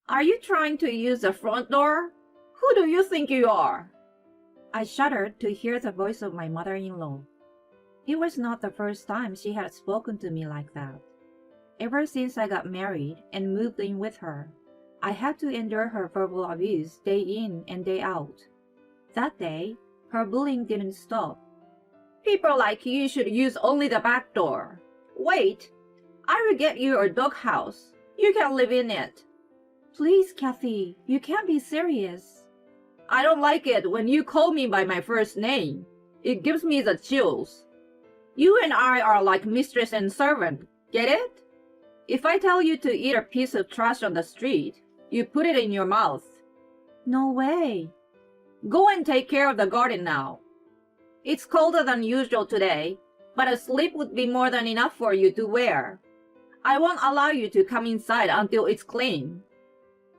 Are you trying to use the front door? Who do you think you are? I shuddered to hear the voice of my mother-in-law. It was not the first time she had spoken to me like that. Ever since I got married and moved in with her, I had to endure her verbal abuse day in and day out. That day, her bullying didn't stop. People like you should use only the back door. Wait, I will get you a doghouse. You can live in it. Please, Kathy, you can't be serious. I don't like it when you call me by my first name. It gives me the chills. You and I are like mistress and servant, get it? If I tell you to eat a piece of trash on the street, you put it in your mouth. No way. Go and take care of the garden now. It's colder than usual today, but a slip would be more than enough for you to wear. I won't allow you to come inside until it's clean.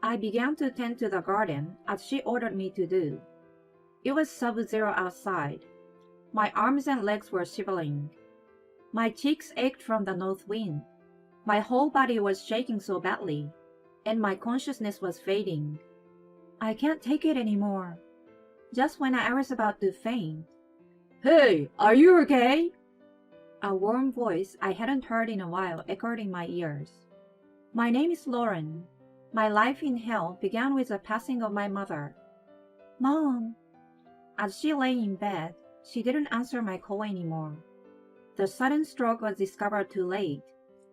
I began to tend to the garden as she ordered me to do. It was sub-zero outside. My arms and legs were shivering. My cheeks ached from the north wind. My whole body was shaking so badly, and my consciousness was fading. I can't take it anymore. Just when I was about to faint. Hey, are you okay? A warm voice I hadn't heard in a while echoed in my ears. My name is Lauren. My life in hell began with the passing of my mother. Mom! As she lay in bed, she didn't answer my call anymore. The sudden stroke was discovered too late,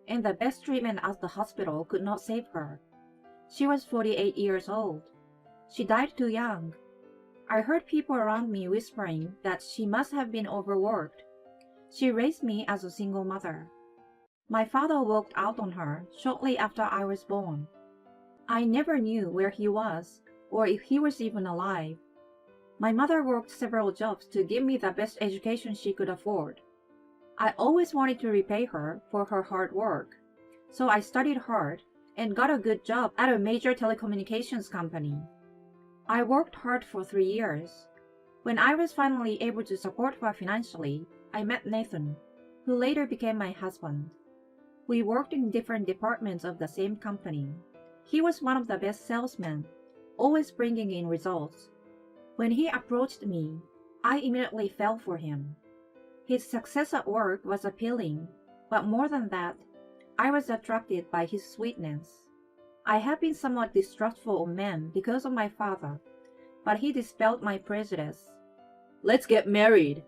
and the best treatment at the hospital could not save her. She was 48 years old. She died too young. I heard people around me whispering that she must have been overworked. She raised me as a single mother. My father walked out on her shortly after I was born. I never knew where he was or if he was even alive. My mother worked several jobs to give me the best education she could afford. I always wanted to repay her for her hard work, so I studied hard and got a good job at a major telecommunications company. I worked hard for 3 years. When I was finally able to support her financially, I met Nathan, who later became my husband. We worked in different departments of the same company. He was one of the best salesmen, always bringing in results. When he approached me, I immediately fell for him. His success at work was appealing, but more than that, I was attracted by his sweetness. I had been somewhat distrustful of men because of my father, but he dispelled my prejudice. Let's get married.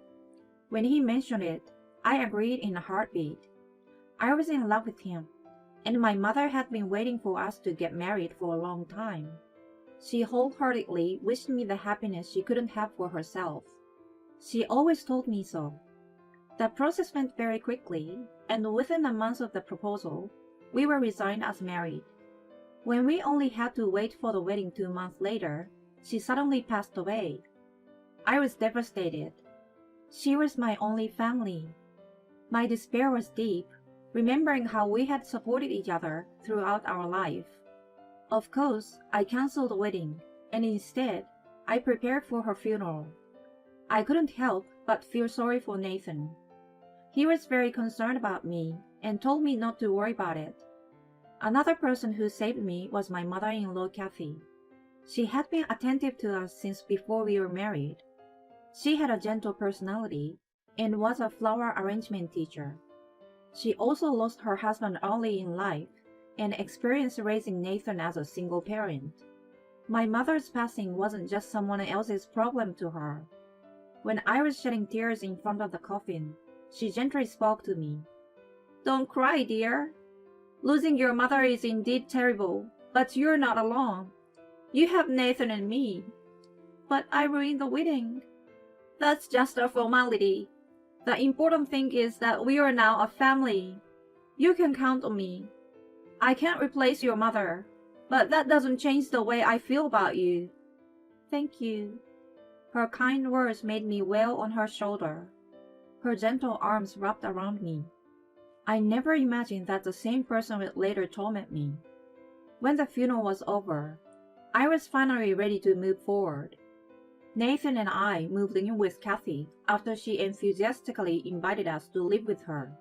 When he mentioned it, I agreed in a heartbeat. I was in love with him, and my mother had been waiting for us to get married for a long time. She wholeheartedly wished me the happiness she couldn't have for herself. She always told me so. The process went very quickly, and within a month of the proposal, we were resigned as married. When we only had to wait for the wedding 2 months later, she suddenly passed away. I was devastated. She was my only family. My despair was deep, remembering how we had supported each other throughout our life. Of course, I canceled the wedding, and instead, I prepared for her funeral. I couldn't help but feel sorry for Nathan. He was very concerned about me and told me not to worry about it. Another person who saved me was my mother-in-law, Kathy. She had been attentive to us since before we were married. She had a gentle personality and was a flower arrangement teacher. She also lost her husband early in life and experienced raising Nathan as a single parent. My mother's passing wasn't just someone else's problem to her. When I was shedding tears in front of the coffin, she gently spoke to me. Don't cry, dear. Losing your mother is indeed terrible, but you're not alone. You have Nathan and me. But I ruined the wedding. That's just a formality. The important thing is that we are now a family. You can count on me. I can't replace your mother, but that doesn't change the way I feel about you. Thank you. Her kind words made me wail on her shoulder. Her gentle arms wrapped around me. I never imagined that the same person would later torment me. When the funeral was over, I was finally ready to move forward. Nathan and I moved in with Kathy after she enthusiastically invited us to live with her.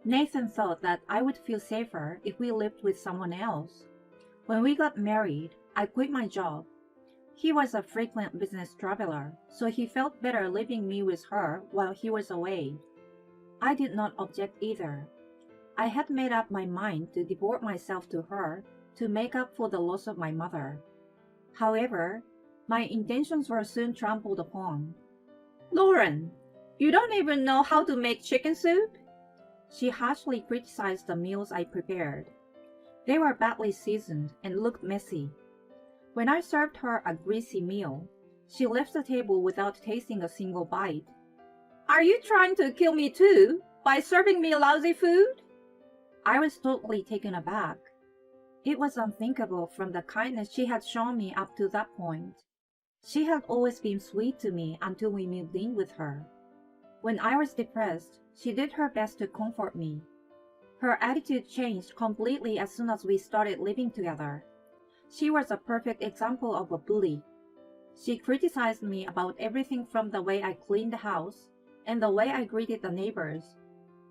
Nathan thought that I would feel safer if we lived with someone else. When we got married, I quit my job. He was a frequent business traveler, so he felt better leaving me with her while he was away. I did not object either. I had made up my mind to devote myself to her to make up for the loss of my mother. However, my intentions were soon trampled upon. "Lauren, you don't even know how to make chicken soup?" She harshly criticized the meals I prepared. They were badly seasoned and looked messy. When I served her a greasy meal, she left the table without tasting a single bite. "Are you trying to kill me too, by serving me lousy food?" I was totally taken aback. It was unthinkable from the kindness she had shown me up to that point. She had always been sweet to me until we moved in with her. When I was depressed, she did her best to comfort me. Her attitude changed completely as soon as we started living together. She was a perfect example of a bully. She criticized me about everything from the way I cleaned the house and the way I greeted the neighbors,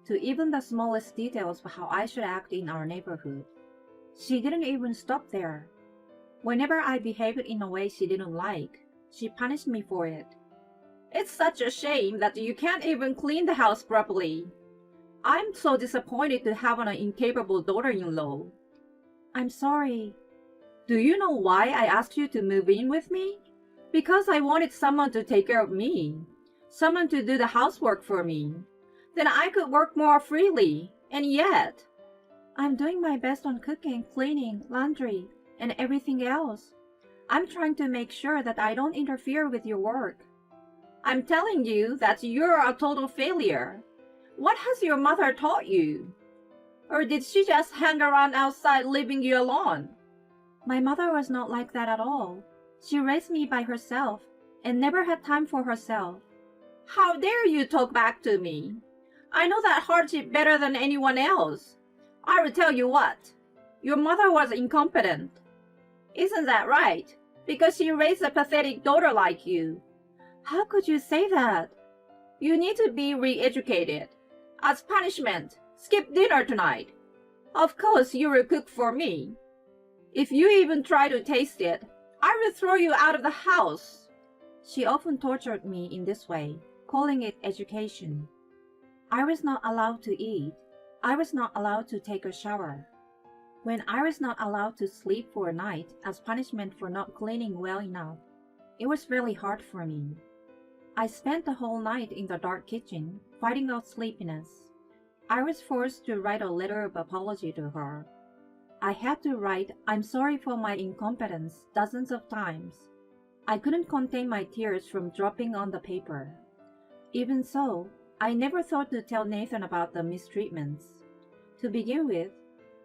to even the smallest details of how I should act in our neighborhood. She didn't even stop there. Whenever I behaved in a way she didn't like, she punished me for it. "It's such a shame that you can't even clean the house properly. I'm so disappointed to have an incapable daughter-in-law." "I'm sorry." "Do you know why I asked you to move in with me? Because I wanted someone to take care of me, someone to do the housework for me. Then I could work more freely, and yet..." "I'm doing my best on cooking, cleaning, laundry, and everything else. I'm trying to make sure that I don't interfere with your work." "I'm telling you that you're a total failure. What has your mother taught you? Or did she just hang around outside leaving you alone?" "My mother was not like that at all. She raised me by herself and never had time for herself." "How dare you talk back to me? I know that hardship better than anyone else. I will tell you what. Your mother was incompetent. Isn't that right? Because she raised a pathetic daughter like you." "How could you say that?" "You need to be re-educated. As punishment, skip dinner tonight. Of course you will cook for me. If you even try to taste it, I will throw you out of the house." She often tortured me in this way, calling it education. I was not allowed to eat. I was not allowed to take a shower. When I was not allowed to sleep for a night as punishment for not cleaning well enough, it was really hard for me. I spent the whole night in the dark kitchen, fighting out sleepiness. I was forced to write a letter of apology to her. I had to write, "I'm sorry for my incompetence," dozens of times. I couldn't contain my tears from dropping on the paper. Even so, I never thought to tell Nathan about the mistreatments. To begin with,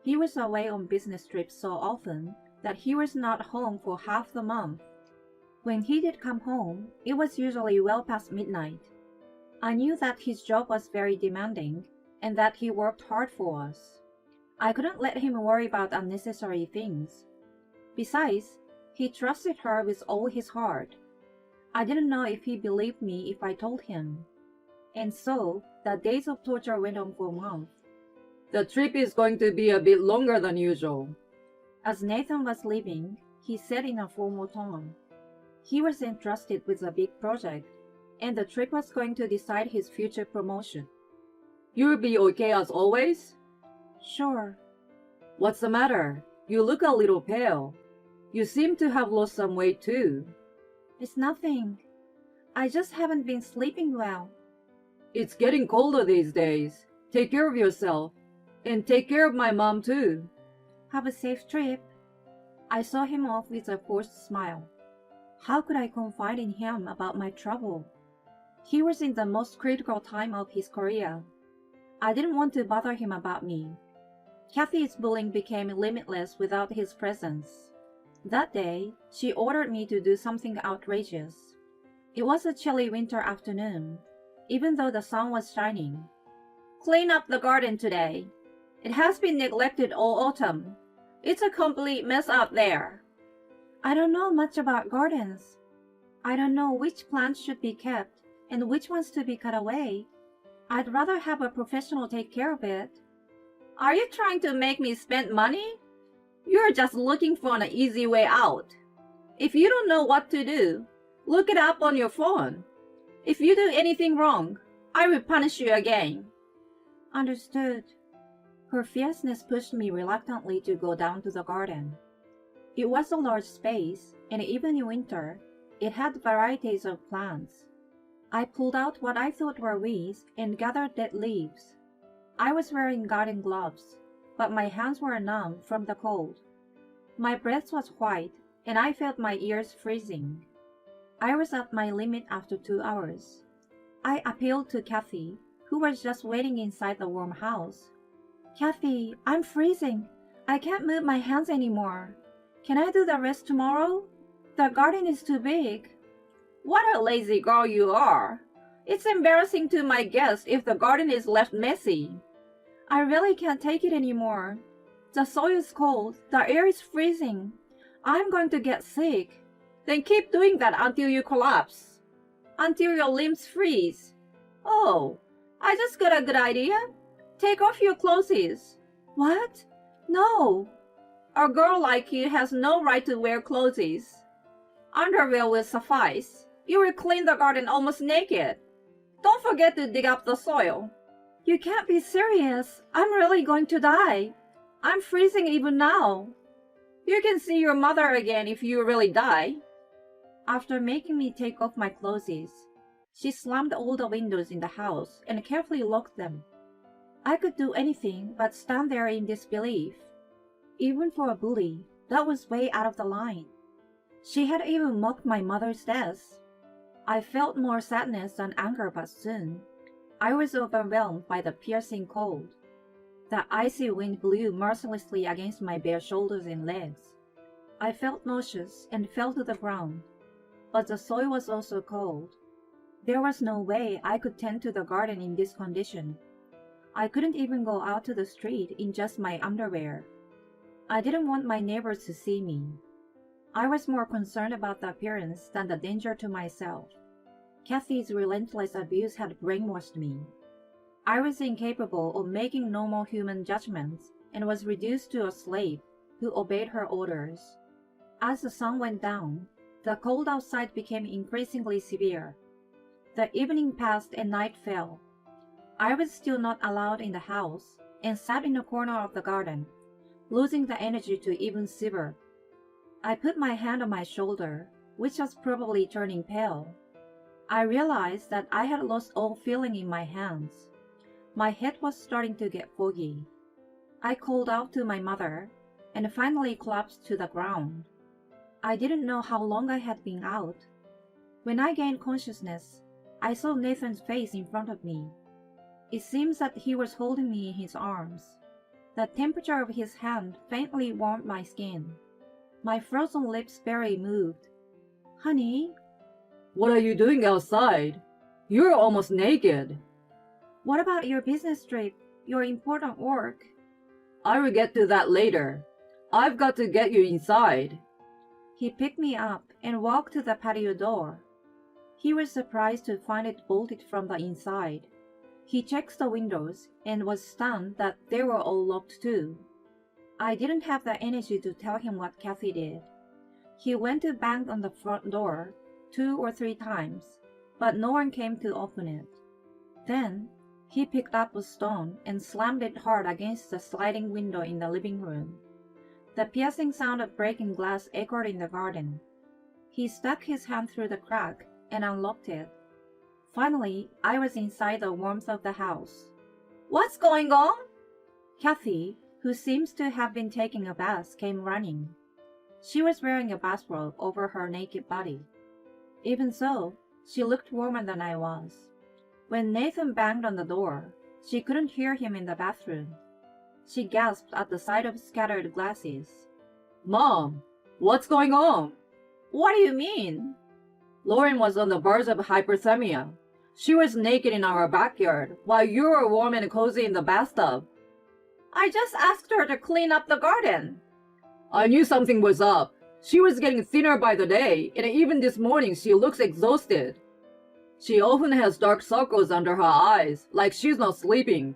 he was away on business trips so often that he was not home for half the month. When he did come home, it was usually well past midnight. I knew that his job was very demanding and that he worked hard for us. I couldn't let him worry about unnecessary things. Besides, he trusted her with all his heart. I didn't know if he believed me if I told him. And so, the days of torture went on for months. "The trip is going to be a bit longer than usual." As Nathan was leaving, he said in a formal tone. He was entrusted with a big project, and the trip was going to decide his future promotion. "You'll be okay as always?" "Sure." "What's the matter? You look a little pale. You seem to have lost some weight too." "It's nothing. I just haven't been sleeping well." "It's getting colder these days. Take care of yourself. And take care of my mom too." "Have a safe trip." I saw him off with a forced smile. How could I confide in him about my trouble? He was in the most critical time of his career. I didn't want to bother him about me. Kathy's bullying became limitless without his presence. That day, she ordered me to do something outrageous. It was a chilly winter afternoon, even though the sun was shining. "Clean up the garden today. It has been neglected all autumn. It's a complete mess out there." I don't know much about gardens. I don't know which plants should be kept and which ones to be cut away. I'd rather have a professional take care of it. "Are you trying to make me spend money?" You're just looking for an easy way out. If you don't know what to do, look it up on your phone. If you do anything wrong, I will punish you again. Understood. Her fierceness pushed me reluctantly to go down to the garden. It was a large space, and even in winter, it had varieties of plants. I pulled out what I thought were weeds and gathered dead leaves. I was wearing garden gloves, but my hands were numb from the cold. My breath was white, and I felt my ears freezing. I was at my limit after 2 hours. I appealed to Kathy, who was just waiting inside the warm house. Kathy, I'm freezing. I can't move my hands anymore. Can I do the rest tomorrow? The garden is too big. What a lazy girl you are. It's embarrassing to my guests if the garden is left messy. I really can't take it anymore. The soil is cold. The air is freezing. I'm going to get sick. Then keep doing that until you collapse. Until your limbs freeze. Oh, I just got a good idea. Take off your clothes. What? No. A girl like you has no right to wear clothes. Underwear will suffice. You will clean the garden almost naked. Don't forget to dig up the soil. You can't be serious. I'm really going to die. I'm freezing even now. You can see your mother again if you really die. After making me take off my clothes, she slammed all the windows in the house and carefully locked them. I could do anything but stand there in disbelief. Even for a bully, that was way out of the line. She had even mocked my mother's death. I felt more sadness than anger, but soon I was overwhelmed by the piercing cold. The icy wind blew mercilessly against my bare shoulders and legs. I felt nauseous and fell to the ground, but the soil was also cold. There was no way I could tend to the garden in this condition. I couldn't even go out to the street in just my underwear. I didn't want my neighbors to see me. I was more concerned about the appearance than the danger to myself. Kathy's relentless abuse had brainwashed me. I was incapable of making normal human judgments and was reduced to a slave who obeyed her orders. As the sun went down, the cold outside became increasingly severe. The evening passed and night fell. I was still not allowed in the house and sat in a corner of the garden, losing the energy to even shiver. I put my hand on my shoulder, which was probably turning pale. I realized that I had lost all feeling in my hands. My head was starting to get foggy. I called out to my mother and finally collapsed to the ground. I didn't know how long I had been out. When I gained consciousness, I saw Nathan's face in front of me. It seems that he was holding me in his arms. The temperature of his hand faintly warmed my skin. My frozen lips barely moved. Honey? What are you doing outside? You're almost naked. What about your business trip, your important work? I will get to that later. I've got to get you inside. He picked me up and walked to the patio door. He was surprised to find it bolted from the inside. He checked the windows and was stunned that they were all locked too. I didn't have the energy to tell him what Kathy did. He went to bang on the front door 2 or 3 times, but no one came to open it. Then, he picked up a stone and slammed it hard against the sliding window in the living room. The piercing sound of breaking glass echoed in the garden. He stuck his hand through the crack and unlocked it. Finally, I was inside the warmth of the house. What's going on? Kathy, who seems to have been taking a bath, came running. She was wearing a bathrobe over her naked body. Even so, she looked warmer than I was. When Nathan banged on the door, she couldn't hear him in the bathroom. She gasped at the sight of scattered glasses. Mom, what's going on? What do you mean? Lauren was on the verge of hypothermia. She was naked in our backyard while you were warm and cozy in the bathtub. I just asked her to clean up the garden. I knew something was up. She was getting thinner by the day, and even this morning she looks exhausted. She often has dark circles under her eyes, like she's not sleeping.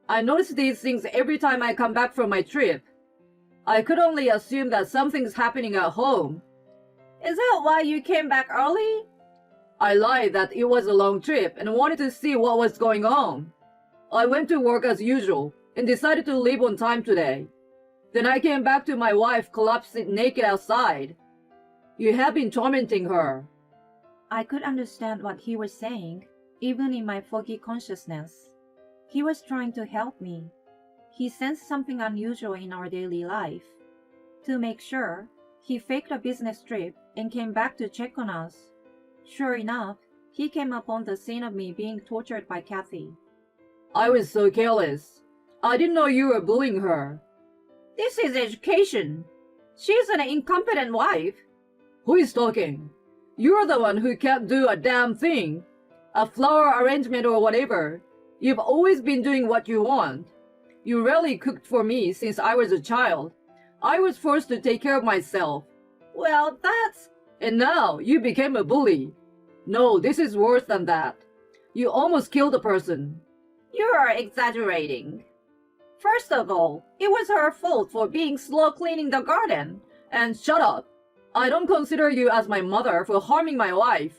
I notice these things every time I come back from my trip. I could only assume that something's happening at home. Is that why you came back early? I lied that it was a long trip and wanted to see what was going on. I went to work as usual and decided to leave on time today. Then I came back to my wife collapsed naked outside. You have been tormenting her. I could understand what he was saying, even in my foggy consciousness. He was trying to help me. He sensed something unusual in our daily life. To make sure, he faked a business trip and came back to check on us. Sure enough, he came upon the scene of me being tortured by Kathy. I was so careless. I didn't know you were bullying her. This is education. She's an incompetent wife. Who is talking? You're the one who can't do a damn thing. A flower arrangement or whatever. You've always been doing what you want. You rarely cooked for me since I was a child. I was forced to take care of myself. Well, that's... And now you became a bully. No, this is worse than that. You almost killed a person. You are exaggerating. First of all, it was her fault for being slow cleaning the garden. And shut up. I don't consider you as my mother for harming my wife.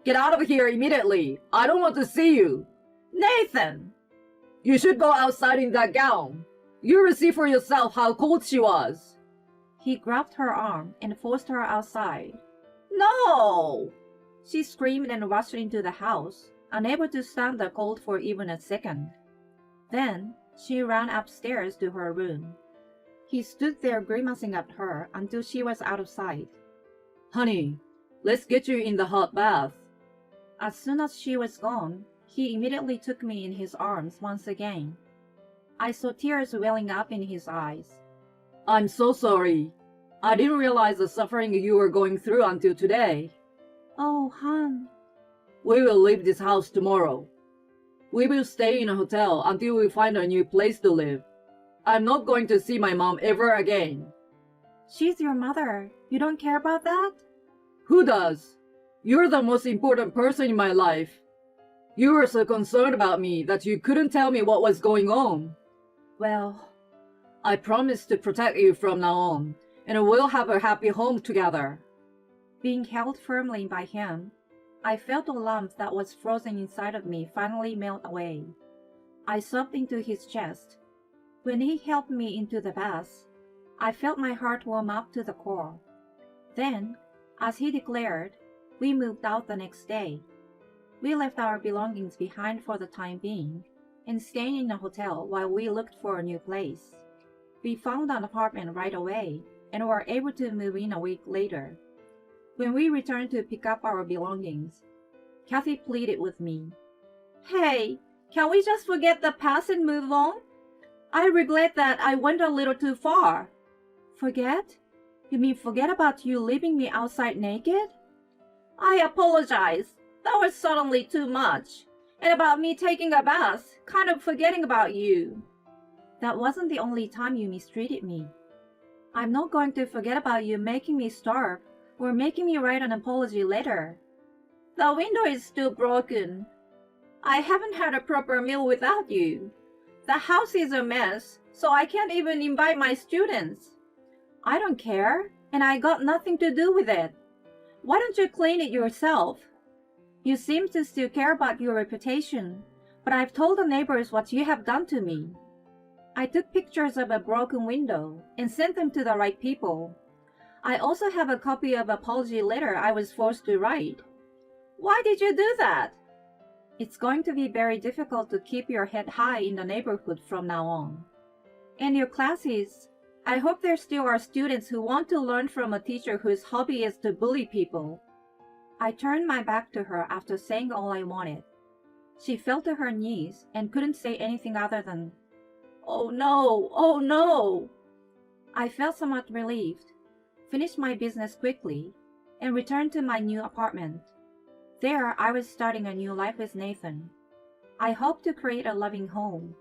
Get out of here immediately. I don't want to see you. Nathan! You should go outside in that gown. You will see for yourself how cold she was. He grabbed her arm and forced her outside. No! She screamed and rushed into the house, unable to stand the cold for even a second. Then she ran upstairs to her room. He stood there grimacing at her until she was out of sight. Honey, let's get you in the hot bath. As soon as she was gone, he immediately took me in his arms once again. I saw tears welling up in his eyes. I'm so sorry. I didn't realize the suffering you were going through until today. Oh, hon. We will leave this house tomorrow. We will stay in a hotel until we find a new place to live. I'm not going to see my mom ever again. She's your mother. You don't care about that? Who does? You're the most important person in my life. You were so concerned about me that you couldn't tell me what was going on. Well, I promise to protect you from now on, and we'll have a happy home together. being held firmly by him, I felt the lump that was frozen inside of me finally melt away. I sobbed into his chest. When he helped me into the bath, I felt my heart warm up to the core. Then, as he declared, we moved out the next day. We left our belongings behind for the time being and stayed in a hotel while we looked for a new place. We found an apartment right away and were able to move in a week later. When we returned to pick up our belongings, Kathy pleaded with me. "Hey, can we just forget the past and move on? I regret that I went a little too far." "Forget? You mean forget about you leaving me outside naked?" "I apologize. That was suddenly too much. And about me taking a bath, kind of forgetting about you." "That wasn't the only time you mistreated me. I'm not going to forget about you making me starve or making me write an apology letter. The window is still broken. I haven't had a proper meal without you. The house is a mess, so I can't even invite my students. I don't care, and I got nothing to do with it. Why don't you clean it yourself? You seem to still care about your reputation, but I've told the neighbors what you have done to me." I took pictures of a broken window and sent them to the right people. I also have a copy of an apology letter I was forced to write. "Why did you do that?" "It's going to be very difficult to keep your head high in the neighborhood from now on. And your classes, I hope there still are students who want to learn from a teacher whose hobby is to bully people." I turned my back to her after saying all I wanted. She fell to her knees and couldn't say anything other than, "Oh no, oh no." I felt somewhat relieved, finished my business quickly, and returned to my new apartment. There, I was starting a new life with Nathan. I hoped to create a loving home